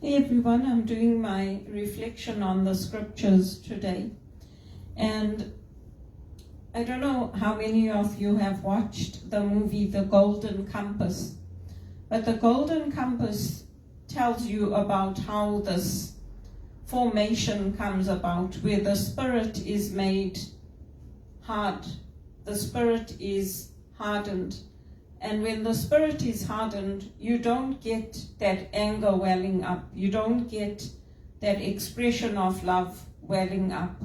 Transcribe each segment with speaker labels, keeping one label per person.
Speaker 1: Hey everyone, I'm doing my reflection on the scriptures today. And I don't know how many of you have watched the movie The Golden Compass. But the Golden Compass tells you about how this formation comes about, where the spirit is made hard. The spirit is hardened. And when the spirit is hardened, you don't get that anger welling up. You don't get that expression of love welling up.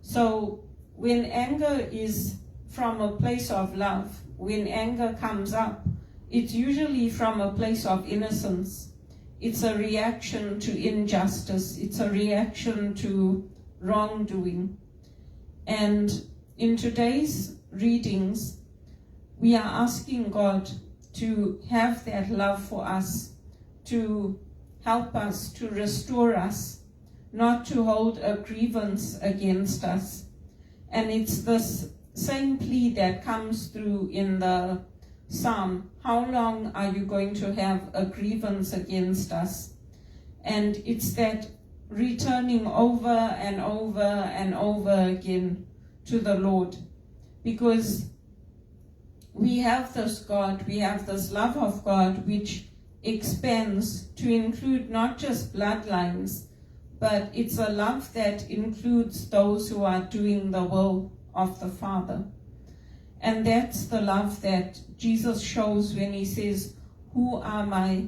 Speaker 1: So when anger is from a place of love, when anger comes up, it's usually from a place of innocence. It's a reaction to injustice. It's a reaction to wrongdoing. And in today's readings, we are asking God to have that love for us, to help us, to restore us, not to hold a grievance against us. And it's this same plea that comes through in the Psalm. How long are you going to have a grievance against us? And it's that returning over and over and over again to the Lord. Because we have this God, we have this love of God which expands to include not just bloodlines, but it's a love that includes those who are doing the will of the Father. And that's the love that Jesus shows when he says, "Who are my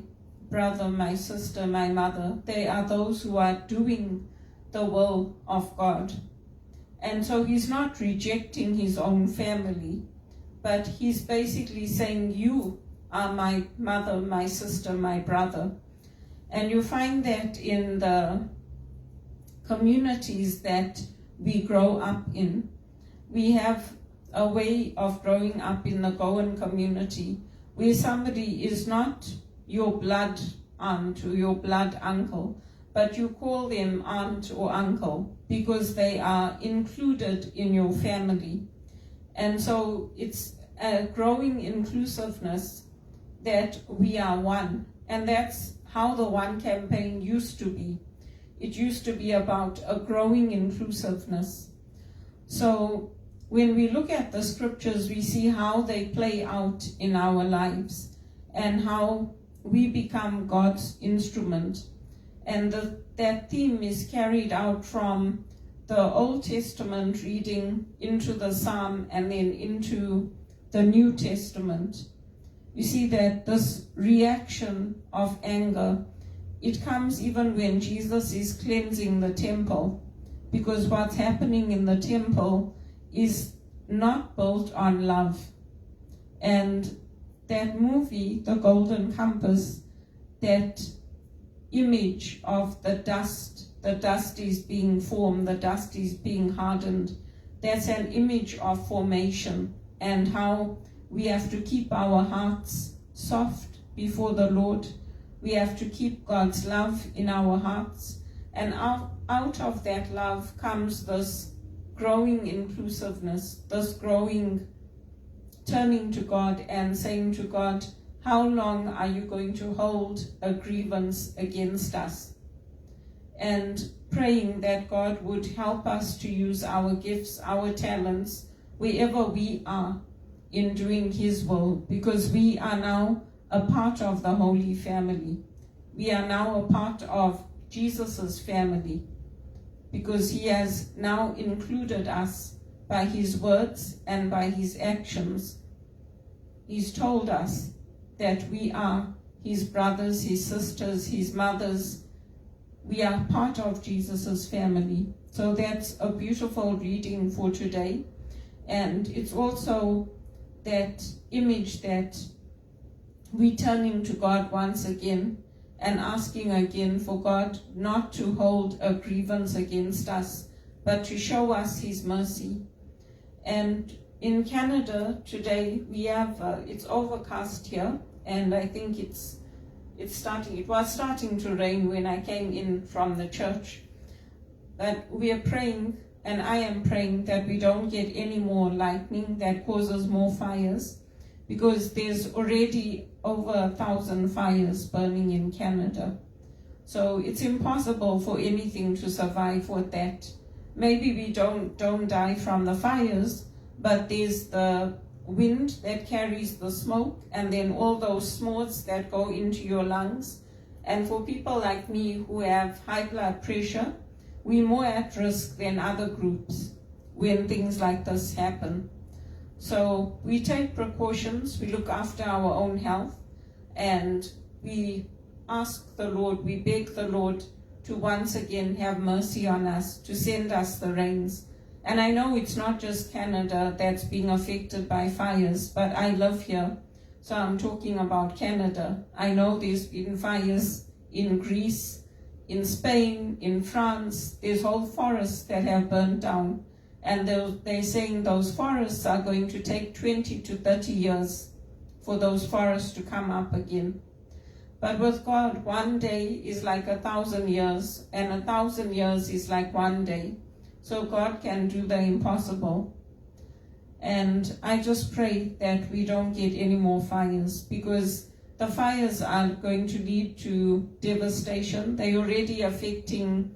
Speaker 1: brother, my sister, my mother?" They are those who are doing the will of God. And so he's not rejecting his own family, but he's basically saying, you are my mother, my sister, my brother. And you find that in the communities that we grow up in. We have a way of growing up in the Goan community where somebody is not your blood aunt or your blood uncle, but you call them aunt or uncle because they are included in your family. And so it's a growing inclusiveness that we are one. And that's how the One campaign used to be. It used to be about a growing inclusiveness. So when we look at the scriptures, we see how they play out in our lives and how we become God's instrument. And that theme is carried out from the Old Testament reading into the Psalm and then into the New Testament. You see that this reaction of anger, it comes even when Jesus is cleansing the temple, because what's happening in the temple is not built on love. And that movie, The Golden Compass, that image of the dust is being formed, the dust is being hardened, that's an image of formation and how we have to keep our hearts soft before the Lord. We have to keep God's love in our hearts. And out of that love comes this growing inclusiveness, this growing turning to God and saying to God, how long are you going to hold a grievance against us? And praying that God would help us to use our gifts, our talents, wherever we are in doing his will, because we are now a part of the Holy Family. We are now a part of Jesus's family, because he has now included us by his words and by his actions. He's told us that we are his brothers, his sisters, his mothers. We are part of Jesus's family. So that's a beautiful reading for today. And it's also that image that we turning to God once again and asking again for God not to hold a grievance against us, but to show us his mercy. And in Canada today, we have, it's overcast here, and I think it was starting to rain when I came in from the church. But we are praying, and I am praying, that we don't get any more lightning that causes more fires, because there's already over 1,000 fires burning in Canada. So it's impossible for anything to survive with that. Maybe we don't die from the fires, but there's the wind that carries the smoke, and then all those smores that go into your lungs. And for people like me who have high blood pressure, we're more at risk than other groups when things like this happen. So we take precautions, we look after our own health, and we ask the Lord, we beg the Lord to once again have mercy on us, to send us the rains. And I know it's not just Canada that's being affected by fires, but I live here, so I'm talking about Canada. I know there's been fires in Greece, in Spain, in France. There's whole forests that have burned down. And they're saying those forests are going to take 20 to 30 years for those forests to come up again. But with God, one day is like 1,000 years, and 1,000 years is like one day. So God can do the impossible. And I just pray that we don't get any more fires, because the fires are going to lead to devastation. They're already affecting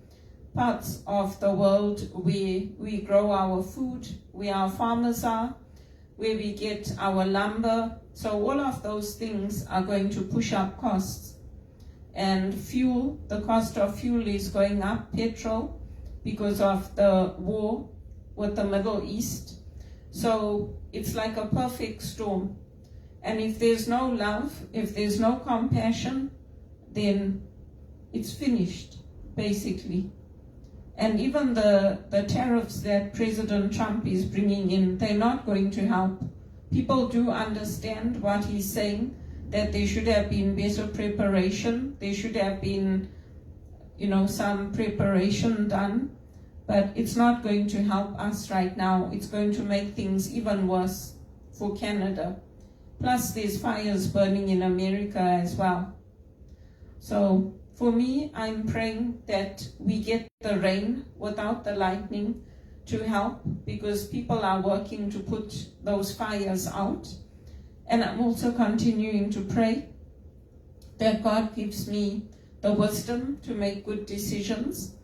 Speaker 1: parts of the world where we grow our food, where our farmers are, where we get our lumber. So all of those things are going to push up costs. And fuel, the cost of fuel is going up, petrol, because of the war with the Middle East. So it's like a perfect storm. And if there's no love, if there's no compassion, then it's finished, basically. And even the tariffs that President Trump is bringing in, they're not going to help. People do understand what he's saying, that there should have been better preparation. There should have been, some preparation done. But it's not going to help us right now. It's going to make things even worse for Canada. Plus, there's fires burning in America as well. So, for me, I'm praying that we get the rain without the lightning to help, because people are working to put those fires out. And I'm also continuing to pray that God gives me the wisdom to make good decisions,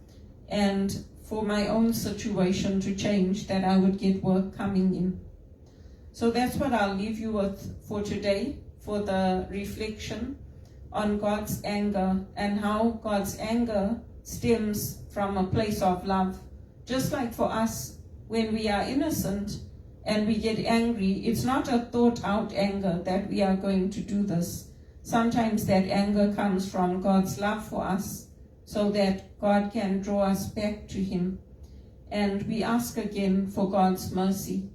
Speaker 1: and for my own situation to change, that I would get work coming in. So that's what I'll leave you with for today, for the reflection on God's anger, and how God's anger stems from a place of love. Just like for us, when we are innocent and we get angry, it's not a thought out anger that we are going to do this. Sometimes that anger comes from God's love for us, so that God can draw us back to Him. And we ask again for God's mercy.